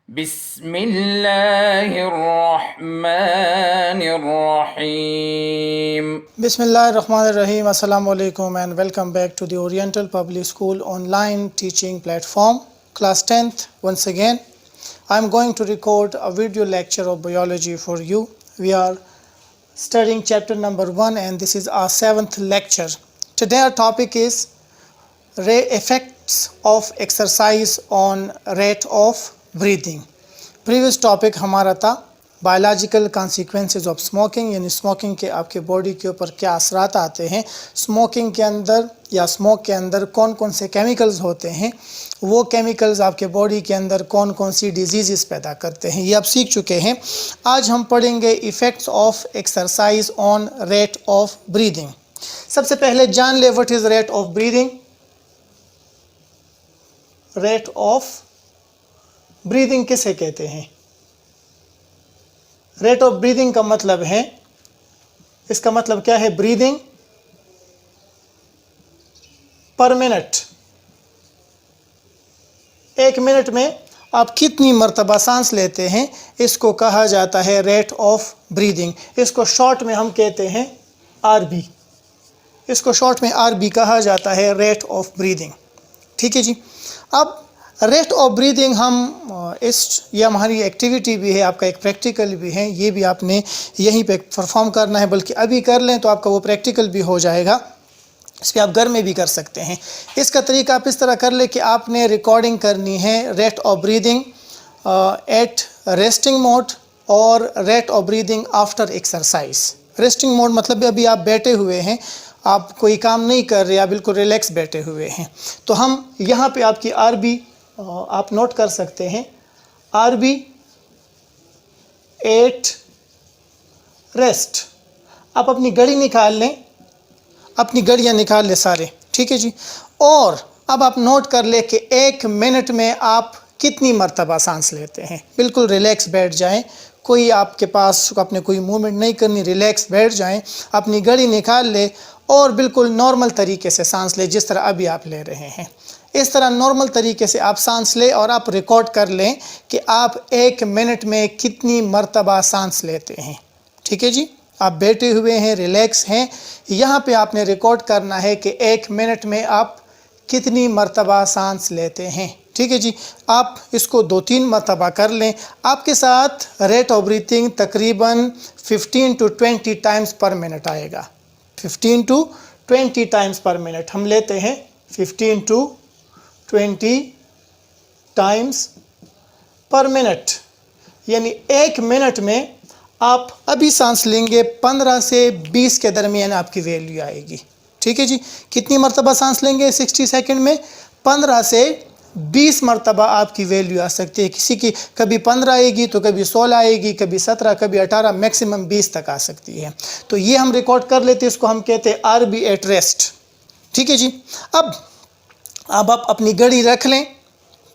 Bismillahirrahmanirrahim. Bismillahirrahmanirrahim. Assalamu alaikum and welcome back to the Oriental Public School online teaching platform, class 10th. Once again, I'm going to record a video lecture of biology for you. We are studying chapter number 1 and this is our 7th lecture. Today our topic is effects of exercise on rate of breathing. Previous topic हमारा था biological consequences of smoking, यानी smoking के आपके body के ऊपर क्या असरात आते हैं, स्मोकिंग के अंदर या स्मोक के अंदर कौन कौन से केमिकल्स होते हैं, वो केमिकल्स आपके बॉडी के अंदर कौन कौन सी डिजीज़ पैदा करते हैं, ये आप सीख चुके हैं। आज हम पढ़ेंगे effects of exercise on rate of breathing. सबसे पहले जान ले what is rate of breathing. Rate of breathing किसे कहते हैं? रेट ऑफ ब्रीदिंग का मतलब है, इसका मतलब क्या है? ब्रीदिंग पर मिनट। एक मिनट में आप कितनी मर्तबा सांस लेते हैं, इसको कहा जाता है रेट ऑफ ब्रीदिंग। इसको शॉर्ट में हम कहते हैं आरबी। इसको शॉर्ट में आरबी कहा जाता है, रेट ऑफ ब्रीदिंग। ठीक है जी। अब रेट ऑफ ब्रीदिंग ये हमारी एक्टिविटी भी है, आपका एक प्रैक्टिकल भी है, ये भी आपने यहीं पे परफॉर्म करना है, बल्कि अभी कर लें तो आपका वो प्रैक्टिकल भी हो जाएगा। इस पर आप घर में भी कर सकते हैं। इसका तरीका आप इस तरह कर ले कि आपने रिकॉर्डिंग करनी है rate of breathing at resting mode और rate of breathing after exercise. Resting mode मतलब अभी आप बैठे हुए हैं, आप कोई काम नहीं कर रहे, आप बिल्कुल रिलैक्स बैठे हुए हैं। तो हम यहाँ पे आपकी आरबी आप नोट कर सकते हैं, आरबी एट रेस्ट। आप अपनी घड़ी निकाल लें, अपनी घड़ियाँ निकाल लें सारे, ठीक है जी। और अब आप नोट कर ले कि एक मिनट में आप कितनी मर्तबा सांस लेते हैं। बिल्कुल रिलैक्स बैठ जाएं, कोई आपके पास आपने कोई मूवमेंट नहीं करनी, रिलैक्स बैठ जाएं, अपनी घड़ी निकाल ले और बिल्कुल नॉर्मल तरीके से सांस ले, जिस तरह अभी आप ले रहे हैं। इस तरह नॉर्मल तरीके से आप सांस लें और आप रिकॉर्ड कर लें कि आप एक मिनट में कितनी मर्तबा सांस लेते हैं। ठीक है जी। आप बैठे हुए हैं, रिलैक्स हैं, यहाँ पे आपने रिकॉर्ड करना है कि एक मिनट में आप कितनी मर्तबा सांस लेते हैं। ठीक है जी। आप इसको 2-3 मर्तबा कर लें। आपके साथ रेट ऑफ ब्रीथिंग तकरीबन 15 to 20 टाइम्स पर मिनट आएगा। 15 to 20 टाइम्स पर मिनट हम लेते हैं, 15 to 20 टाइम्स पर मिनट। यानी एक मिनट में आप अभी सांस लेंगे 15 से 20 के दरमियान आपकी वैल्यू आएगी। ठीक है जी। कितनी मर्तबा सांस लेंगे 60 सेकंड में? 15 से 20 मर्तबा आपकी वैल्यू आ सकती है। किसी की कभी 15 आएगी तो कभी 16 आएगी, कभी 17, कभी 18, मैक्सिमम 20 तक आ सकती है। तो ये हम रिकॉर्ड कर लेते हैं, इसको हम कहते हैं आरबी एट रेस्ट। ठीक है जी। अब आप अपनी घड़ी रख लें,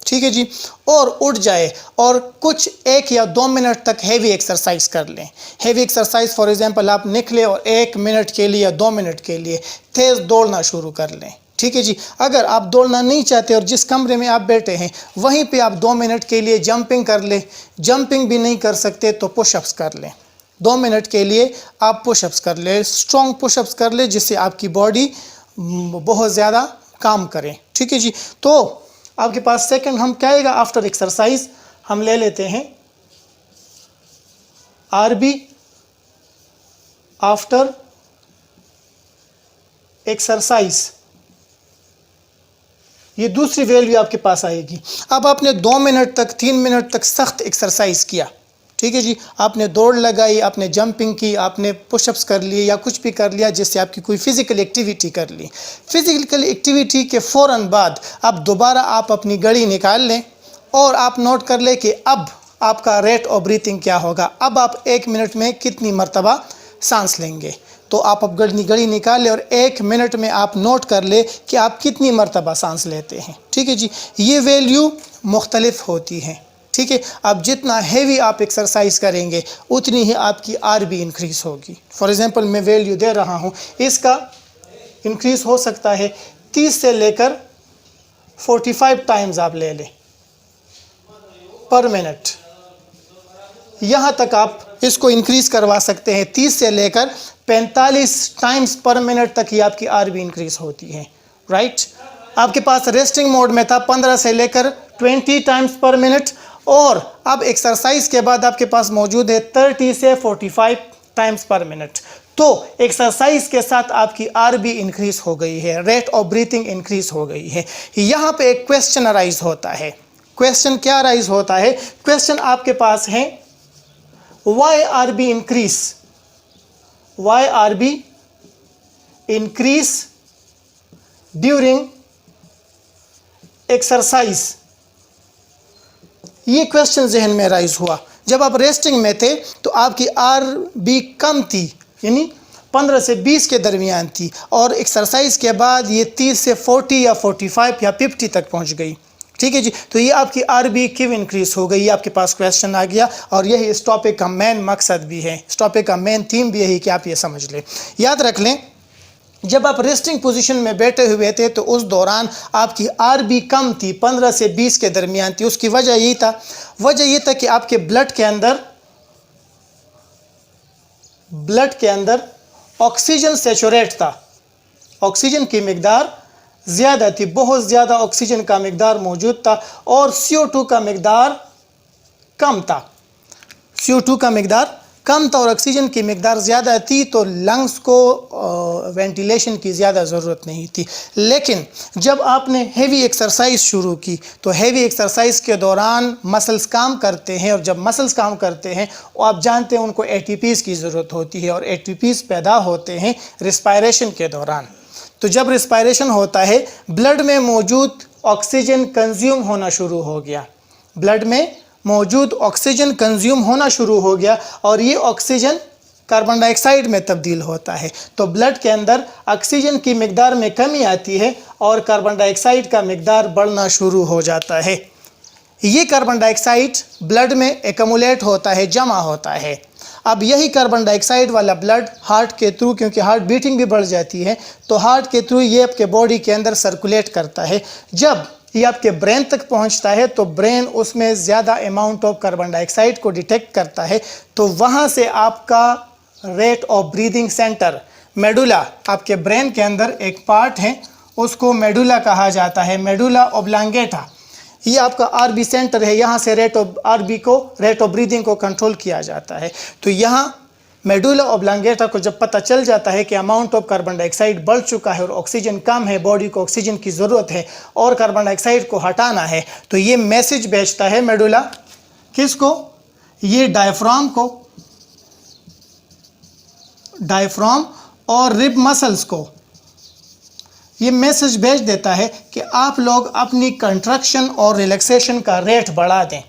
ठीक है जी, और उठ जाए और कुछ 1 या 2 मिनट तक हैवी एक्सरसाइज कर लें। हैवी एक्सरसाइज फॉर एग्जांपल आप निकले और 1 मिनट के लिए या 2 मिनट के लिए तेज़ दौड़ना शुरू कर लें। ठीक है जी। अगर आप दौड़ना नहीं चाहते और जिस कमरे में आप बैठे हैं वहीं पे आप 2 मिनट के लिए जंपिंग कर लें। जंपिंग भी नहीं कर सकते तो पुशअप्स कर लें। 2 मिनट के लिए आप पुशअप्स कर लें, स्ट्रॉन्ग पुशअप्स कर लें, जिससे आपकी बॉडी बहुत ज़्यादा काम करें। ठीक है जी। तो आपके पास सेकंड हम क्या आएगा आफ्टर एक्सरसाइज, हम ले लेते हैं आरबी आफ्टर एक्सरसाइज। ये दूसरी वैल्यू आपके पास आएगी। अब आपने 2 मिनट तक 3 मिनट तक सख्त एक्सरसाइज किया, ठीक है जी, आपने दौड़ लगाई, आपने जंपिंग की, आपने पुशअप्स कर लिए या कुछ भी कर लिया जिससे आपकी कोई फिज़िकल एक्टिविटी कर ली। फिज़िकल एक्टिविटी के फ़ौरन बाद आप दोबारा आप अपनी घड़ी निकाल लें और आप नोट कर लें कि अब आपका रेट ऑफ ब्रीथिंग क्या होगा। अब आप 1 मिनट में कितनी मर्तबा सांस लेंगे। तो आप अब घड़ी निकाल लें और 1 मिनट में आप नोट कर ले कि आप कितनी मर्तबा सांस लेते हैं। ठीक है जी। ये वैल्यू मुख्तलिफ होती हैं। ठीक है। अब जितना हैवी आप एक्सरसाइज करेंगे उतनी ही आपकी आरबी इंक्रीज होगी। फॉर एग्जांपल मैं वैल्यू दे रहा हूँ, इसका इंक्रीज हो सकता है 30 से लेकर 45 टाइम्स आप ले लें पर मिनट, यहाँ तक आप इसको इंक्रीज करवा सकते हैं। 30 से लेकर 45 टाइम्स पर मिनट तक ही आपकी आरबी इंक्रीज होती है, राइट। आपके पास रेस्टिंग मोड में था 15 से लेकर 20 टाइम्स पर मिनट, और अब एक्सरसाइज के बाद आपके पास मौजूद है 30 से 45 टाइम्स पर मिनट। तो एक्सरसाइज के साथ आपकी आरबी इंक्रीज हो गई है, रेट ऑफ ब्रीथिंग इंक्रीज हो गई है। यहाँ पे एक क्वेश्चन अराइज होता है। क्वेश्चन क्या अराइज होता है? क्वेश्चन आपके पास है, why RB increase? Why RB increase during exercise? ये क्वेश्चन जहन में राइज हुआ। जब आप रेस्टिंग में थे तो आपकी आरबी कम थी, यानी 15 से 20 के दरमियान थी, और एक्सरसाइज के बाद ये 30 से 40 या 45 या 50 तक पहुंच गई। ठीक है जी। तो ये आपकी आरबी क्यों इंक्रीज हो गई, ये आपके पास क्वेश्चन आ गया, और यही इस टॉपिक का मेन मकसद भी है, इस टॉपिक का मेन थीम भी यही कि आप ये समझ लें। याद रख लें, जब आप रेस्टिंग पोजीशन में बैठे हुए थे तो उस दौरान आपकी आरबी कम थी, 15 से 20 के दरमियान थी। उसकी वजह ये था कि आपके ब्लड के अंदर ऑक्सीजन सैचुरेट था, ऑक्सीजन की मिकदार ज़्यादा थी, बहुत ज़्यादा ऑक्सीजन का मिकदार मौजूद था, और CO2 का मिकदार कम था। CO2 का मिकदार कम था और ऑक्सीजन की मिकदार ज़्यादा थी, तो लंग्स को वेंटिलेशन की ज़्यादा ज़रूरत नहीं थी। लेकिन जब आपने हेवी एक्सरसाइज शुरू की तो हेवी एक्सरसाइज के दौरान मसल्स काम करते हैं, और जब मसल्स काम करते हैं आप जानते हैं उनको ATPs की ज़रूरत होती है, और ATPs पैदा होते हैं रिस्पायरेशन के दौरान। तो जब रिस्पायरेशन होता है, ब्लड में मौजूद ऑक्सीजन कंज्यूम होना शुरू हो गया, ब्लड में मौजूद ऑक्सीजन कंज्यूम होना शुरू हो गया, और ये ऑक्सीजन कार्बन डाइऑक्साइड में तब्दील होता है। तो ब्लड के अंदर ऑक्सीजन की मिकदार में कमी आती है और कार्बन डाइऑक्साइड का मिकदार बढ़ना शुरू हो जाता है। ये कार्बन डाइऑक्साइड ब्लड में एकमुलेट होता है, जमा होता है। अब यही कार्बन डाइऑक्साइड वाला ब्लड हार्ट के थ्रू, क्योंकि हार्ट बीटिंग भी बढ़ जाती है, तो हार्ट के थ्रू ये आपके बॉडी के अंदर सर्कुलेट करता है। जब ये आपके ब्रेन तक पहुंचता है तो ब्रेन उसमें ज़्यादा अमाउंट ऑफ कार्बन डाइऑक्साइड को डिटेक्ट करता है, तो वहाँ से आपका rate of breathing centre, medulla, आपके ब्रेन के अंदर एक पार्ट है उसको मेडुला कहा जाता है, मेडुला ओब्लांगेटा, ये आपका आरबी सेंटर है। यहाँ से रेट ऑफ ब्रीदिंग को कंट्रोल किया जाता है। तो यहाँ मेडुला ओब्लांगेटा को जब पता चल जाता है कि अमाउंट ऑफ कार्बन डाइऑक्साइड बढ़ चुका है और ऑक्सीजन कम है, बॉडी को ऑक्सीजन की ज़रूरत है और कार्बन डाइऑक्साइड को हटाना है, तो ये मैसेज भेजता है मेडुला किसको? ये डायफ्राम और रिब मसल्स को ये मैसेज भेज देता है कि आप लोग अपनी कंट्रक्शन और रिलैक्सेशन का रेट बढ़ा दें।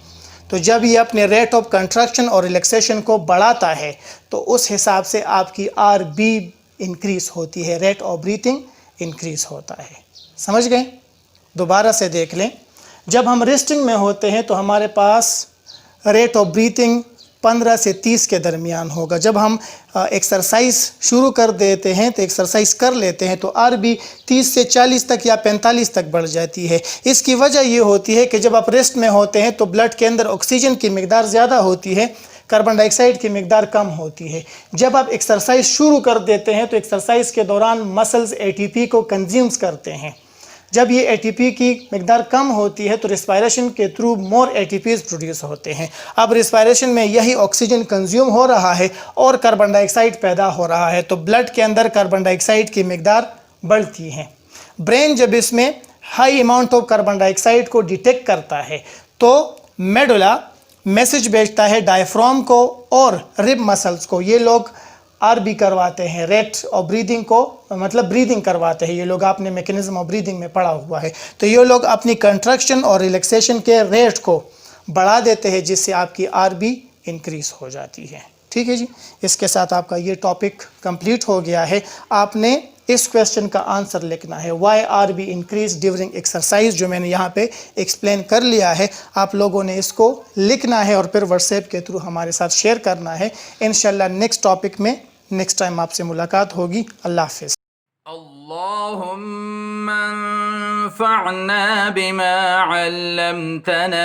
तो जब ये अपने रेट ऑफ कंट्रक्शन और रिलैक्सेशन को बढ़ाता है तो उस हिसाब से आपकी आरबी इंक्रीज होती है, रेट ऑफ ब्रीथिंग इंक्रीज होता है। समझ गए? दोबारा से देख लें, जब हम रेस्टिंग में होते हैं तो हमारे पास रेट ऑफ ब्रीथिंग 15 से 30 के दरमियान होगा। जब हम एक्सरसाइज शुरू कर देते हैं तो एक्सरसाइज कर लेते हैं तो आरबी 30 से 40 तक या 45 तक बढ़ जाती है। इसकी वजह ये होती है कि जब आप रेस्ट में होते हैं तो ब्लड के अंदर ऑक्सीजन की मिकदार ज़्यादा होती है, कार्बन डाइऑक्साइड की मिकदार कम होती है। जब आप एक्सरसाइज शुरू कर देते हैं तो एक्सरसाइज के दौरान मसल्स ATP को कंज्यूम्स करते हैं। जब ये ATP की मिकदार कम होती है तो रिस्पायरेशन के थ्रू मोर ATPs प्रोड्यूस होते हैं। अब रिस्पायरेशन में यही ऑक्सीजन कंज्यूम हो रहा है और कार्बन डाइऑक्साइड पैदा हो रहा है, तो ब्लड के अंदर कार्बन डाइऑक्साइड की मिकदार बढ़ती है। ब्रेन जब इसमें high amount of carbon dioxide को डिटेक्ट करता है तो मेडुला मैसेज भेजता है डायफ्राम को और रिब मसल्स को। ये लोग आरबी करवाते हैं, रेट ऑफ ब्रीदिंग को, मतलब ब्रीदिंग करवाते हैं ये लोग, आपने मैकेनिज्म ऑफ ब्रीदिंग में पढ़ा हुआ है। तो ये लोग अपनी कंट्रक्शन और रिलैक्सेशन के रेट को बढ़ा देते हैं जिससे आपकी आरबी इंक्रीज हो जाती है। ठीक है जी, इसके साथ आपका ये टॉपिक कंप्लीट हो गया है। आपने इस क्वेश्चन का आंसर लिखना है, why RB increase during exercise, जो मैंने यहाँ पे एक्सप्लेन कर लिया है। आप लोगों ने इसको लिखना है और फिर व्हाट्सएप के थ्रू हमारे साथ शेयर करना है। इंशाल्लाह नेक्स्ट टॉपिक में नेक्स्ट टाइम आपसे मुलाकात होगी। अल्लाह हाफिज़। अल्लाहुम्मा अन्फ़अना बिमा अल्लमतना